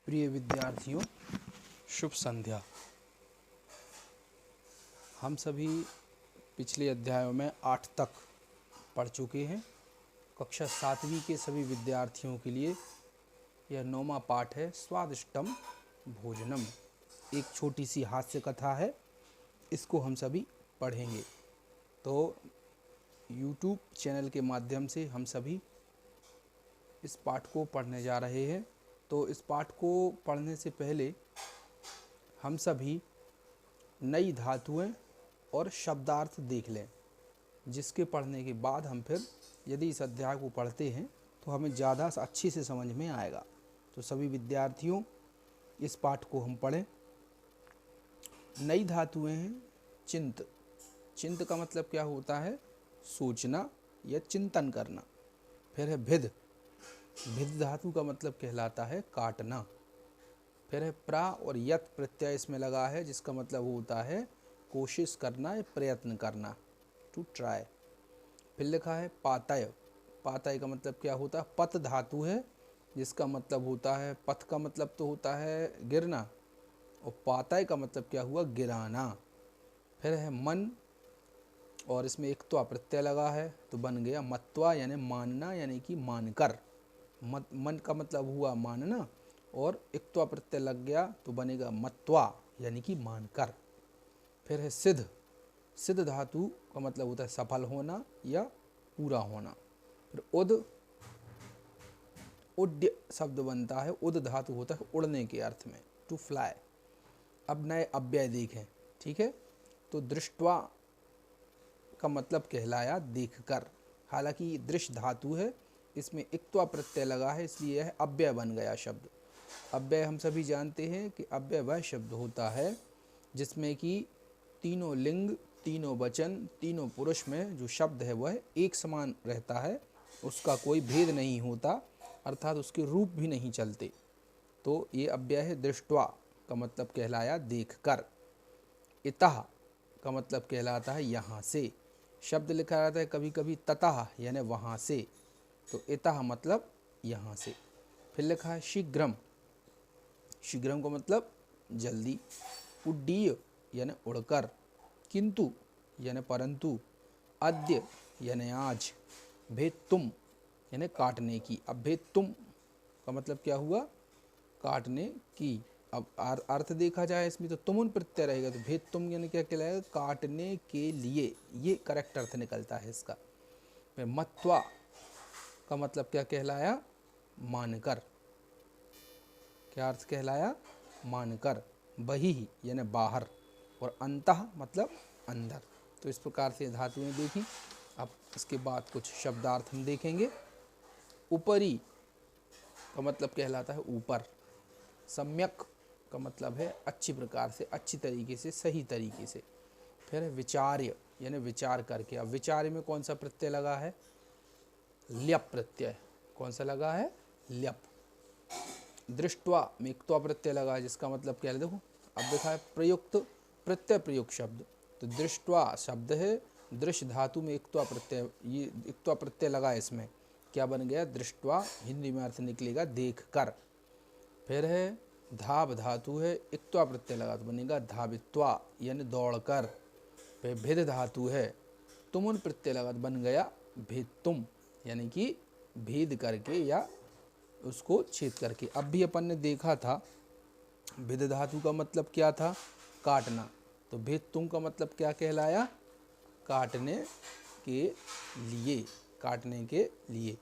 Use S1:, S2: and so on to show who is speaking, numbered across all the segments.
S1: प्रिय विद्यार्थियों, शुभ संध्या। हम सभी पिछले अध्यायों में 8 तक पढ़ चुके हैं। कक्षा 7वीं के सभी विद्यार्थियों के लिए यह 9वां पाठ है, स्वादिष्टम भोजनम। एक छोटी सी हास्य कथा है, इसको हम सभी पढ़ेंगे। तो YouTube चैनल के माध्यम से हम सभी इस पाठ को पढ़ने जा रहे हैं। तो इस पाठ को पढ़ने से पहले हम सभी नई धातुएं और शब्दार्थ देख लें, जिसके पढ़ने के बाद हम फिर यदि इस अध्याय को पढ़ते हैं तो हमें ज़्यादा अच्छे से समझ में आएगा। तो सभी विद्यार्थियों, इस पाठ को हम पढ़ें। नई धातुएं हैं चिंत। चिंत का मतलब क्या होता है? सोचना या चिंतन करना। फिर है भिद। भिद धातु का मतलब कहलाता है काटना। फिर है प्रा और यत प्रत्यय इसमें लगा है, जिसका मतलब होता है कोशिश करना या प्रयत्न करना, टू ट्राई। फिर लिखा है पातय। पातय का मतलब क्या होता है? पत धातु है, जिसका मतलब होता है, पथ का मतलब तो होता है गिरना, और पातय का मतलब क्या हुआ? गिराना। फिर है मन, और इसमें एक त्वा प्रत्यय लगा है तो बन गया मत्वा, यानी मानना, यानी कि मानकर। मन का मतलब हुआ मानना, और इक्त्वा प्रत्यय लग गया तो बनेगा मत्वा, यानी कि मानकर। फिर है सिद्ध। सिद्ध धातु का मतलब होता है सफल होना या पूरा होना। फिर उद। उड्य शब्द बनता है। उद धातु होता है उड़ने के अर्थ में, टू फ्लाई। अब नए अव्यय देखें, ठीक है। तो दृष्टवा का मतलब कहलाया देखकर। हालांकि दृश्य धातु है, इसमें इक्त्वा प्रत्यय लगा है, इसलिए यह अव्यय बन गया शब्द। अव्यय हम सभी जानते हैं कि अव्यय वह शब्द होता है जिसमें कि तीनों लिंग, तीनों वचन, तीनों पुरुष में जो शब्द है वह एक समान रहता है, उसका कोई भेद नहीं होता, अर्थात उसके रूप भी नहीं चलते। तो ये अव्यय है। दृष्टवा का मतलब कहलाया देखकर। इतः का मतलब कहलाता है यहाँ से। शब्द लिखा जाता है कभी कभी ततः, यानी वहाँ से। तो इतः मतलब यहाँ से। फिर लिखा है शीघ्रम। शीघ्रम का मतलब जल्दी। उड्डीय यानी उड़कर। किंतु यानी परंतु। अद्य यानी आज। भेत्तुम यानी काटने की। अब भेत्तुम का मतलब क्या हुआ? काटने की। अब अर्थ देखा जाए इसमें तो तुमुन प्रत्यय रहेगा, तो भेत्तुम यानी क्या कहलाएगा? काटने के लिए। ये करेक्ट अर्थ निकलता है इसका। फिर मत्वा का मतलब क्या कहलाया? मानकर। क्या अर्थ कहलाया? मानकर। बहिः यानी बाहर, और अंतः मतलब अंदर। तो इस प्रकार से धातुएं देखी। अब इसके बाद कुछ शब्दार्थ हम देखेंगे। ऊपरी का मतलब कहलाता है ऊपर। सम्यक का मतलब है अच्छी प्रकार से, अच्छी तरीके से, सही तरीके से। फिर विचार्य यानी विचार करके। अब विचार्य में कौन सा प्रत्यय लगा है? ल्यप प्रत्यय। कौन सा लगा है? ल्यप। दृष्टवा में इक्त्वा प्रत्यय लगा है, जिसका मतलब क्या है? देखो अब देखा है प्रयुक्त प्रत्यय प्रयुक्त शब्द। तो दृष्टवा शब्द है, दृश्य धातु में इक्त्वा प्रत्यय, ये इक्त्वा प्रत्यय लगा है, इसमें क्या बन गया? दृष्टवा। हिंदी में अर्थ निकलेगा देख कर। फिर है धाव धातु है, इक्त्वा प्रत्यय लगा तो बनेगा धावित्वा, यानी दौड़कर। फिर भिद धातु है, तुमुन प्रत्यय लगा तो बन गया भेत्तुम, यानी कि भेद करके या उसको छेद करके। अब भी अपन ने देखा था भिद धातु का मतलब क्या था? काटना। तो भेत्तुम का मतलब क्या कहलाया? काटने के लिए। काटने के लिए।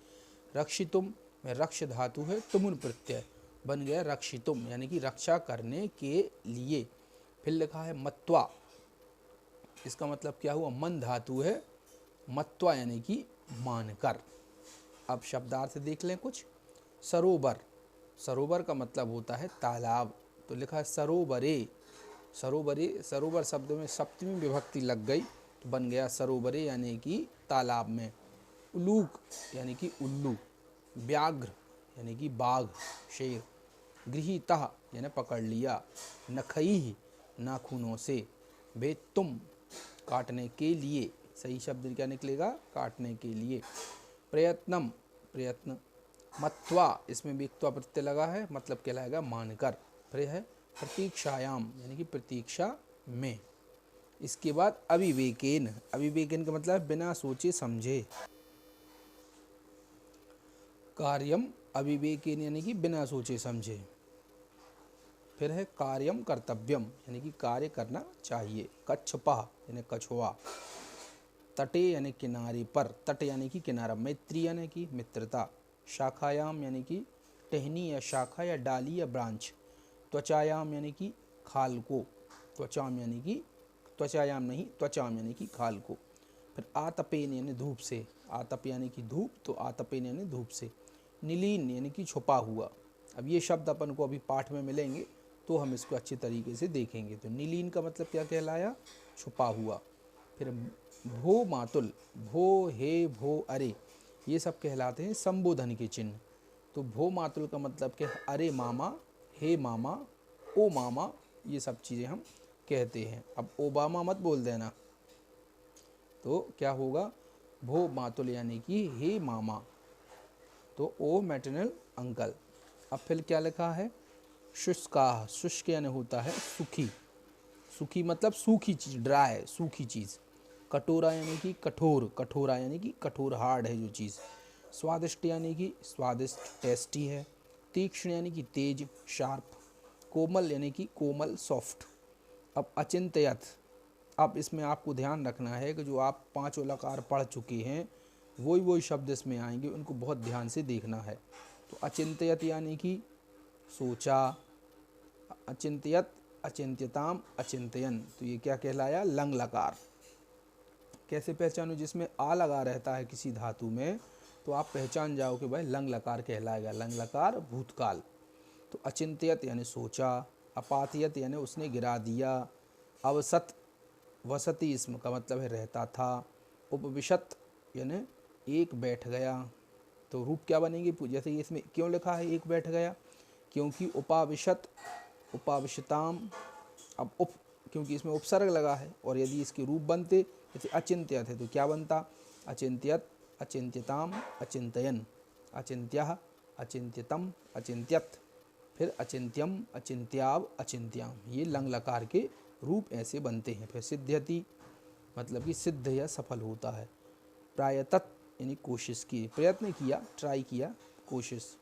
S1: रक्षितुम में रक्ष धातु है, तुमुन प्रत्यय बन गया रक्षितुम, यानी कि रक्षा करने के लिए। फिर लिखा है मत्वा। इसका मतलब क्या हुआ? मन धातु है, मत्वा यानी कि मानकर। अब शब्दार्थ देख लें कुछ। सरोवर। सरोवर का मतलब होता है तालाब। तो लिखा है सरोवरे। सरोवरे, सरोवर शब्द में सप्तमी विभक्ति लग गई तो बन गया सरोवरे, यानी कि तालाब में। उलूक यानी कि उल्लू। व्याघ्र यानी कि बाघ, शेर। गृहीतः यानी पकड़ लिया। नखैः नाखूनों से। भेत्तुम काटने के लिए। सही शब्द क्या निकलेगा? काटने के लिए। प्रयत्नम प्रयत्न। मत्वा, इसमें भी इक्त्वा प्रत्यय लगा है, मतलब कहलाएगा मानकर। फिर है प्रतीक्षायाम, यानी कि प्रतीक्षा में। इसके बाद अविवेकेन, अविवेकेन का मतलब बिना सोचे समझे। कार्यम अविवेकेन यानी कि बिना सोचे समझे। फिर है कार्यम कर्तव्यम, यानी कि कार्य करना चाहिए। कच्छपः यानी कछुआ। तटे यानी किनारे पर, तट यानी कि किनारा। मैत्री यानी कि मित्रता। शाखायाम यानी कि टहनी या शाखा या डाली या ब्रांच। त्वचायाम यानी कि खाल को। त्वचाम यानी कि त्वचायाम नहीं, त्वचाम यानी कि खाल को। फिर आतपेन यानी धूप से। आतप यानी कि धूप, तो आतपेन यानी धूप से। नीलीन यानी कि छुपा हुआ। अब ये शब्द अपन को अभी पाठ में मिलेंगे तो हम इसको अच्छे तरीके से देखेंगे। तो नीलीन का मतलब क्या कहलाया? छुपा हुआ। फिर भो मातुल, भो हे भो अरे, ये सब कहलाते हैं संबोधन के चिन्ह। तो भो मातुल का मतलब क्या? अरे मामा, हे मामा, ओ मामा, ये सब चीज़ें हम कहते हैं। अब ओबामा मत बोल देना। तो क्या होगा? भो मातुल यानी कि हे मामा, तो ओ मैटरनल अंकल। अब फिर क्या लिखा है? शुष्का, शुष्क यानी होता है सूखी। सूखी मतलब सूखी चीज़, ड्राई, सूखी चीज़। कटोरा यानी कि कठोर, कठोरा यानी कि कठोर, हार्ड है जो चीज़। स्वादिष्ट यानी कि स्वादिष्ट, टेस्टी है। तीक्ष्ण यानी कि तेज, शार्प। कोमल यानी कि कोमल, सॉफ्ट। अब अचिंत्यत, अब इसमें आपको ध्यान रखना है कि जो आप पांचों लकार पढ़ चुके हैं वही शब्द इसमें आएंगे, उनको बहुत ध्यान से देखना है। तो अचिंत्यत यानी कि सोचा। अचिंत्यत, अचिंत्यताम, अचिंतयन, तो ये क्या कहलाया? लंग लकार। कैसे पहचानो? जिसमें आ लगा रहता है किसी धातु में तो आप पहचान जाओ कि भाई लंग लकार कहलाएगा। लंग लकार भूतकाल। तो अचिंत्यत यानी सोचा। अपातियत यानी उसने गिरा दिया। अवसत, वसति इसम का मतलब है रहता था। उपविशत यानी एक बैठ गया। तो रूप क्या बनेंगे? जैसे इसमें क्यों लिखा है एक बैठ गया? क्योंकि उपाविशत, उपाविशताम। अब उप, क्योंकि इसमें उपसर्ग लगा है, और यदि इसके रूप बनते जैसे अचिंत्यत है तो क्या बनता? अचिंत्यत, अचिंत्यताम, अचिंतयन। अचिंत्यः, अचिंत्यतम, अचिंत्यत। फिर अचिंत्यम, अचिंत्याव, अचिंत्याम। ये लंग लकार के रूप ऐसे बनते हैं। फिर सिद्ध्यति मतलब कि सिद्ध या सफल होता है। प्रायतत यानी कोशिश की, प्रयत्न किया, ट्राई किया, कोशिश।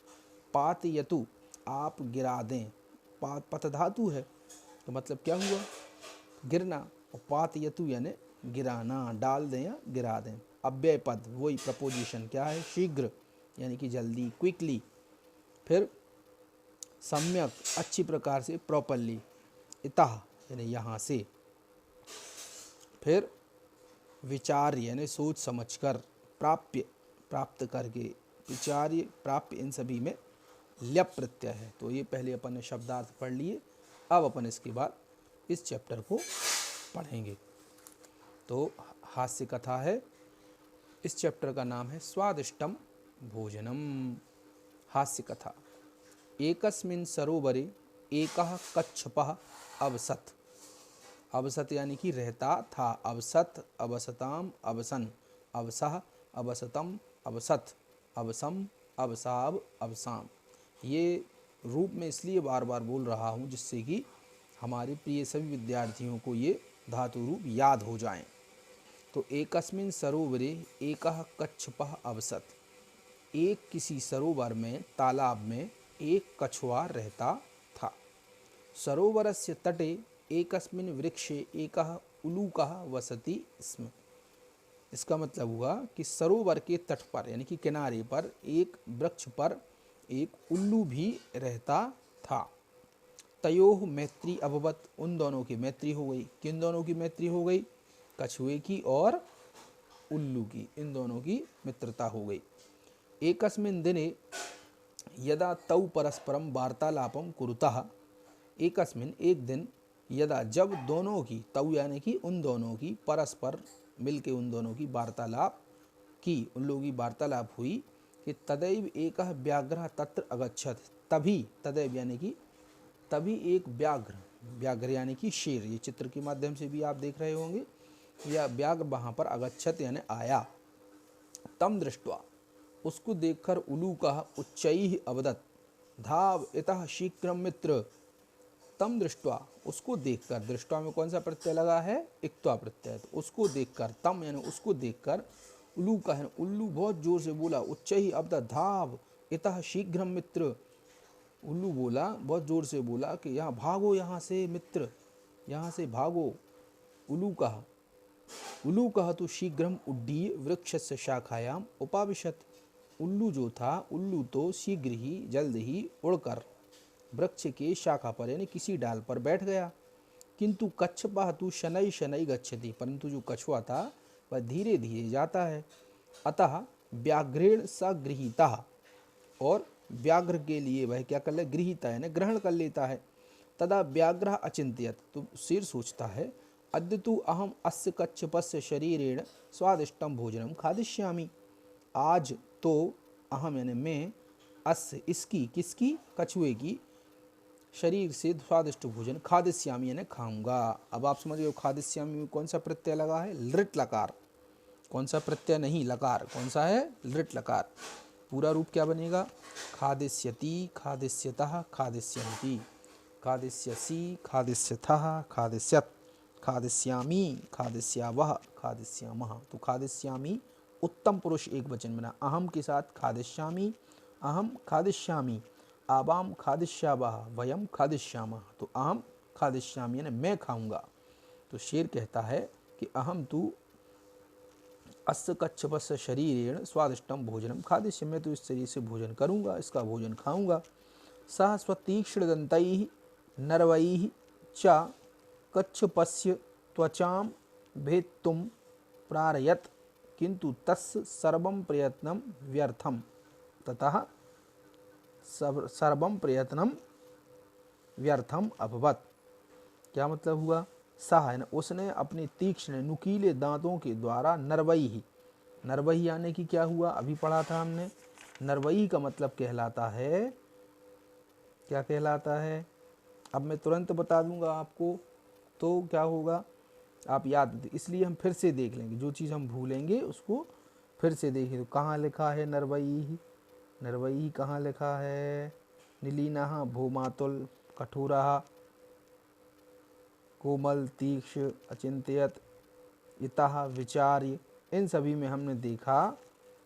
S1: पातयतु आप गिरा दें। पत धातु है तो मतलब क्या हुआ? गिरना। और पातयतु यानी गिराना, डाल दें या गिरा दें। अव्यय पद वही प्रपोजिशन क्या है? शीघ्र यानी कि जल्दी, क्विकली। फिर सम्यक अच्छी प्रकार से, प्रॉपरली। इतः यानी यहाँ से। फिर विचार्य यानी सोच समझकर। प्राप्य प्राप्त करके। विचार्य, प्राप्य, इन सभी में ल्यप प्रत्यय है। तो ये पहले अपन ने शब्दार्थ पढ़ लिए। अब अपन इसके बाद इस चैप्टर को पढ़ेंगे। तो हास्य कथा है, इस चैप्टर का नाम है स्वादिष्टम भोजनम। हास्य कथा। एकस्मिन् सरोवरे एकः कच्छपः अवसत्। अवसत यानी कि रहता था। अवसत, अवसताम, अवसन। अवसः, अवसतम, अवसत, अवसम, अवसाव, अवसाम। ये रूप में इसलिए बार बार बोल रहा हूँ जिससे कि हमारे प्रिय सभी विद्यार्थियों को ये धातु रूप याद हो जाएं। तो एकस्मिन् सरोवरे एकः कच्छपः अवसत्। एक किसी सरोवर में, तालाब में एक कछुआ रहता था। सरोवरस्य तटे एकस्मिन् वृक्षे एकः उलूकः वसति स्म। इसका मतलब हुआ कि सरोवर के तट पर यानी कि किनारे पर एक वृक्ष पर एक उल्लू भी रहता था। तयोः मैत्री अभवत, उन दोनों की मैत्री हो गई। किन दोनों की मैत्री हो गई? कछुए की और उल्लू की, इन दोनों की मित्रता हो गई। एकस्मिन् दिने यदा तौ परस्परम वार्तालापम कुरुतः। एकस्मिन् एक दिन, यदा जब दोनों की, तौ यानी कि उन दोनों की, परस्पर मिलके उन दोनों की वार्तालाप की, उन लोगों की वार्तालाप हुई कि तदैव एकः व्याघ्रः तत्र अगच्छत्। तभी, तदैव यानी कि तभी एक व्याघ्र, व्याघ्र यानी कि शेर, ये चित्र के माध्यम से भी आप देख रहे होंगे, या व्याघ्र वहाँ पर अगच्छत् यानी आया। तम दृष्ट्वा, उसको देखकर उलूकः उच्चैः अवदत् धाव इतः शीघ्रं मित्र। तम दृष्ट्वा, उसको देखकर, दृष्टवा में कौन सा प्रत्यय लगा है, इक्त्वा प्रत्यय, तो उसको देखकर, तम यानी उसको देखकर, उलूकः उल्लू बहुत जोर से बोला, उच्चैः अवदत् धाव इतः शीघ्रं मित्र। उल्लू बोला, बहुत जोर से बोला कि यहाँ भागो, यहाँ से मित्र, यहाँ से भागो। उलूकः तो शीघ्रम उड्डीय वृक्षस्य शाखायाम उपाविशत। उल्लू जो था, उल्लू तो शीघ्र ही, जल्द ही उड़कर वृक्ष के शाखा पर यानी किसी डाल पर बैठ गया। किंतु कच्छपः तु शनै शनै गच्छति, परंतु जो कछुआ था वह धीरे धीरे जाता है। अतः व्याघ्रेण स गृहीतः, और व्याघ्र के लिए वह क्या कर ले, गृहीता यानी ग्रहण कर लेता है। तदा व्याघ्र अचिंत्यत, तो शेर सोचता है, अद्य तु अहम अस्य कच्छपस्य शरीरेण स्वादिष्टम भोजनम खादिष्यामि। आज तो अहम यानी मैं, अस्य इसकी, किसकी, कछुए की, शरीर से स्वादिष्ट भोजन खादिष्यामि यानी खाऊंगा। अब आप समझ गए खादिष्यामि में कौन सा प्रत्यय लगा है, लृट लकार। कौन सा प्रत्यय नहीं, लकार, कौन सा है, लृट लकार। पूरा रूप क्या बनेगा, खादिष्यति, खादिष्यतः, खादिष्यन्ति, खादिष्यसि, खादिष्यथः, खादिष्यत्, खादिष्यामि, खादिष्यावः, खादिष्यामः। तो खादिष्यामि उत्तम पुरुष एक वचन बना, अहम के साथ खादिष्यामि, अहम खादिष्यामि, आवाम खादिष्यावः, वयम खादिष्यामः। तो अहम खादिष्यामि यानी मैं खाऊंगा। तो शेर कहता है कि अहम तु अस्य कच्छपस्य शरीरेण स्वादिष्टम भोजनम खादिष्यामि, मैं तो इस शरीर से भोजन करूंगा, इसका भोजन खाऊंगा। सह स्वतीक्ष्णदन्तैः नरवैः च कच्छपस्य त्वचां भेत्तुं प्रारयत्, किंतु तस्य सर्वं प्रयत्नं व्यर्थम। ततः सर्वं प्रयत्नं व्यर्थम अभवत्। क्या मतलब हुआ, सह है ना, उसने अपने तीक्ष्ण नुकीले दांतों के द्वारा नरवई, नरवई आने की क्या हुआ, अभी पढ़ा था हमने। नरवई का मतलब कहलाता है, क्या कहलाता है, अब मैं तुरंत बता दूंगा आपको, तो क्या होगा आप याद, इसलिए हम फिर से देख लेंगे, जो चीज़ हम भूलेंगे उसको फिर से देखें। तो कहाँ लिखा है नरवई, नरवई कहाँ लिखा है, नीलिनः भूमातुल कठोरः कोमल तीक्ष्ण अचिंत्यत इतः विचार्य, इन सभी में हमने देखा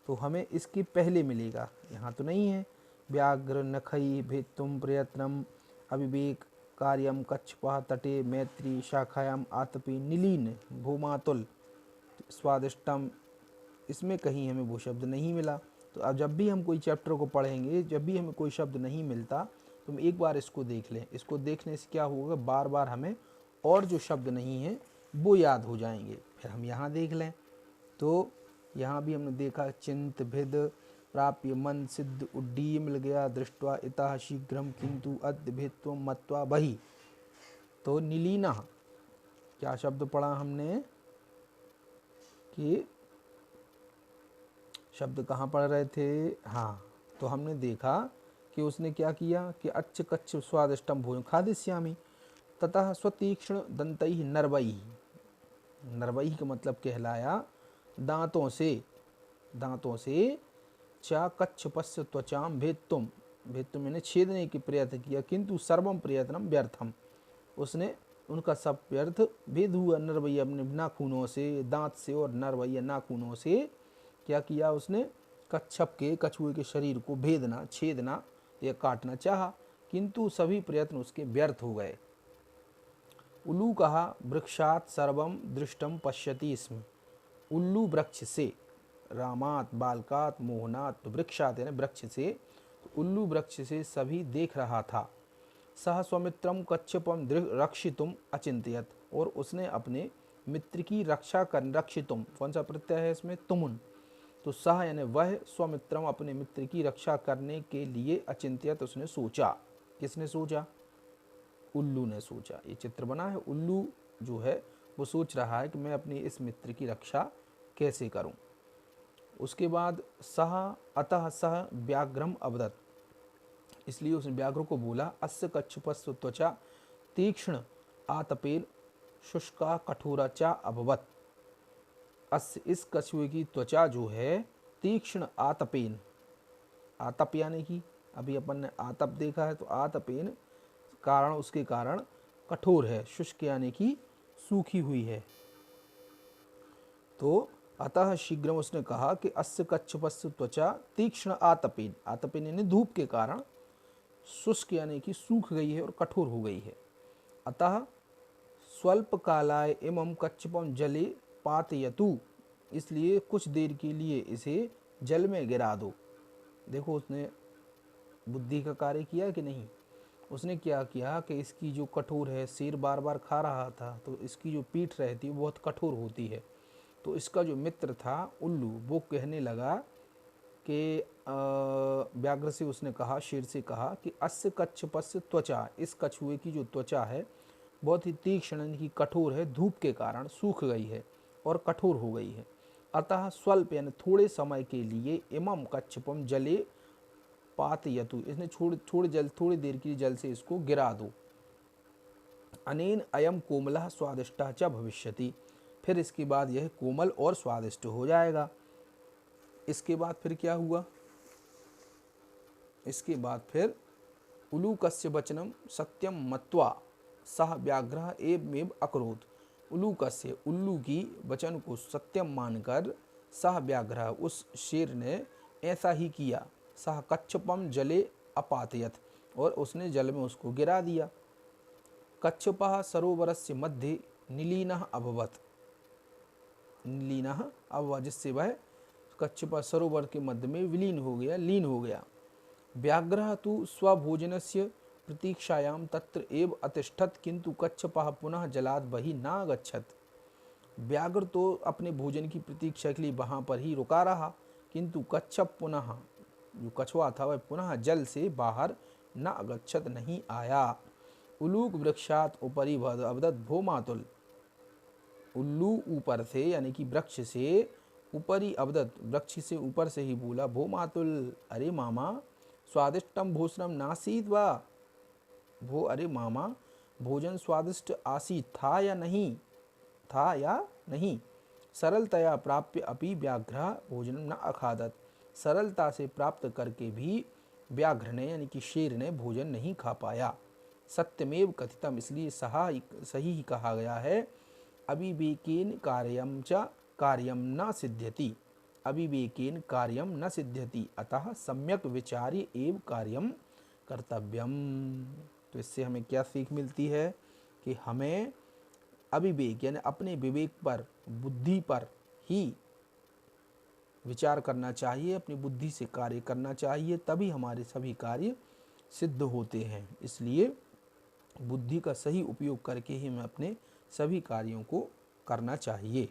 S1: तो हमें इसके पहले मिलेगा, यहाँ तो नहीं है। व्याघ्र नखई भेत्तुम प्रयत्नम अविवेक कार्यम कच्छपः तटे मैत्री शाखायाम आतपी नीलीन भूमातुल स्वादिष्टम, इसमें कहीं हमें वो शब्द नहीं मिला। तो अब जब भी हम कोई चैप्टर को पढ़ेंगे, जब भी हमें कोई शब्द नहीं मिलता तो हम एक बार इसको देख लें। इसको देखने से क्या होगा, बार बार हमें और जो शब्द नहीं है वो याद हो जाएंगे। फिर हम यहाँ देख लें, तो यहाँ भी हमने देखा चिंत भिद प्राप्य मन सिद्ध उड्डीय मिल गया, दृष्टवा इतः शीघ्रम किंतु अद्य भेत्व मत्वा बही। तो नीलीना क्या शब्द पढ़ा हमने, कि शब्द कहाँ पढ़ रहे थे, हाँ, तो हमने देखा कि उसने क्या किया कि अच्छ कच्छ स्वादिष्टम भोजन खादिष्यामि। ततः स्वतीक्ष्ण दंतैः नरवैः, नरवैः का मतलब कहलाया दांतों से, दांतों से चा कच्छपस्य त्वचाम भेत्तुम, भेत्तुम मैंने छेदने की प्रयत्न किया, किंतु सर्वम प्रयत्नम व्यर्थम, उसने उनका सब व्यर्थ भेद हुआ। नरवैया अपने नाखूनों से, दांत से, और नरवैया नाखूनों से क्या किया उसने, कच्छप के, कछुए के शरीर को भेदना, छेदना या काटना चाहा, किंतु सभी प्रयत्न उसके व्यर्थ हो गए। उल्लू कहा वृक्षात सर्वम दृष्टम पश्यति स्म, उल्लू वृक्ष से, रामात बालकात मोहनात, वृक्षात यानी वृक्ष से, तो उल्लू वृक्ष से सभी देख रहा था। सह स्वमित्रम कच्छपम रक्षितुम अचिंत्यत, और उसने अपने मित्र की रक्षा कर, रक्षितुम कौन सा प्रत्यय है इसमें, तुमुन, तो सह यानी वह, स्वमित्रम अपने मित्र की रक्षा करने के लिए, अचिंत्यत उसने सोचा। किसने सोचा, उल्लू ने सोचा। ये चित्र बना है, उल्लू जो है वो सोच रहा है कि मैं अपने इस मित्र की रक्षा कैसे करूं। उसके बाद सह अतः सह व्याघ्रम अवदत्, इसलिए उसने व्याघ्र को बोला, अस्य कच्छपस्य त्वचा तीक्ष्ण आतपेल शुष्का कठोरा चा अभवत्, अस्य इस कछुए की त्वचा जो है तीक्ष्ण आतपेन, आतप यानी कि अभी अपन ने आतप देखा है, तो आतपेन कारण, उसके कारण कठोर है, शुष्क यानी कि सूखी हुई है। तो अतः शीघ्र उसने कहा कि अस्य कच्छपस्य त्वचा तीक्ष्ण आतपेन, आतपेन यानी धूप के कारण, शुष्क यानी कि सूख गई है और कठोर हो गई है। अतः स्वल्प कालाय इमं कच्छपम जले पातयतु, इसलिए कुछ देर के लिए इसे जल में गिरा दो। देखो उसने बुद्धि का कार्य किया कि नहीं। उसने क्या किया कि इसकी जो कठोर है, शेर बार बार खा रहा था, तो इसकी जो पीठ रहती है बहुत कठोर होती है। तो इसका जो मित्र था उल्लू, वो कहने लगा कि व्याघ्र से उसने कहा, शेर से कहा कि अस्य कच्छपस्य त्वचा, इस कछुए की जो त्वचा है बहुत ही तीक्ष्ण की कठोर है, धूप के कारण सूख गई है और कठोर हो गई है। अतः स्वल्प यानी थोड़े समय के लिए इमम कच्छपम जले पातयतु, इसने थोड़ी देर के लिए जल से इसको गिरा दो। अनेन अयम कोमलः स्वादिष्टः च भविष्यति, फिर इसके बाद यह कोमल और स्वादिष्ट हो जाएगा। इसके बाद फिर क्या हुआ, इसके बाद फिर उलूकस्य वचनम सत्यम मत्वा सह व्याघ्रः एवमेव अकरोत्, उलूकस्य, उल्लू की वचन को सत्यम मानकर, सह व्याघ्रः, उस शेर ने ऐसा ही किया, सह कच्छपम जले अपातयत, और उसने जल में उसको गिरा दिया। कच्छपः सरोवरस्य मध्ये निलीनः अभवत्, निलीनः अभवत्, जिससे वह कच्छप सरोवर के मध्य में विलीन हो गया, लीन हो गया। व्याघ्रः तु स्वभोजनस्य प्रतीक्षायां तत्र एव अतिष्ठत्, किंतु कच्छपः पुनः जलाद बहि नागच्छत्। व्याघ्र तो अपने भोजन की प्रतीक्षा के लिए वहाँ पर ही रुका रहा, किंतु कच्छप पुनः, जो कछुआ था वह पुनः जल से बाहर न अगच्छत, नहीं आया। उलूक वृक्षात उपरि अवदत् भो मातुल, उल्लू ऊपर से यानी कि वृक्ष से, ऊपरी अवदत, वृक्ष से ऊपर से ही बोला, भो मातुल, अरे मामा, स्वादिष्टम भोजनम नासीत वा, भो अरे मामा, भोजन स्वादिष्ट आसीत था या नहीं, था या नहीं। सरलतया प्राप्य अपि व्याघ्र भोजनम न अखादत, सरलता से प्राप्त करके भी व्याघ्र ने यानी कि शेर ने भोजन नहीं खा पाया। सत्यमेव कथितम, इसलिए सही ही कहा गया है, अविवेकेन कार्यम च कार्यम न सिद्ध्यति, अविवेकेन कार्यम न सिद्ध्यति, अतः सम्यक विचार्य एव कार्यम कर्तव्यम। तो इससे हमें क्या सीख मिलती है कि हमें अविवेक यानी अपने विवेक पर, बुद्धि पर ही विचार करना चाहिए, अपनी बुद्धि से कार्य करना चाहिए, तभी हमारे सभी कार्य सिद्ध होते हैं। इसलिए बुद्धि का सही उपयोग करके ही हमें अपने सभी कार्यों को करना चाहिए।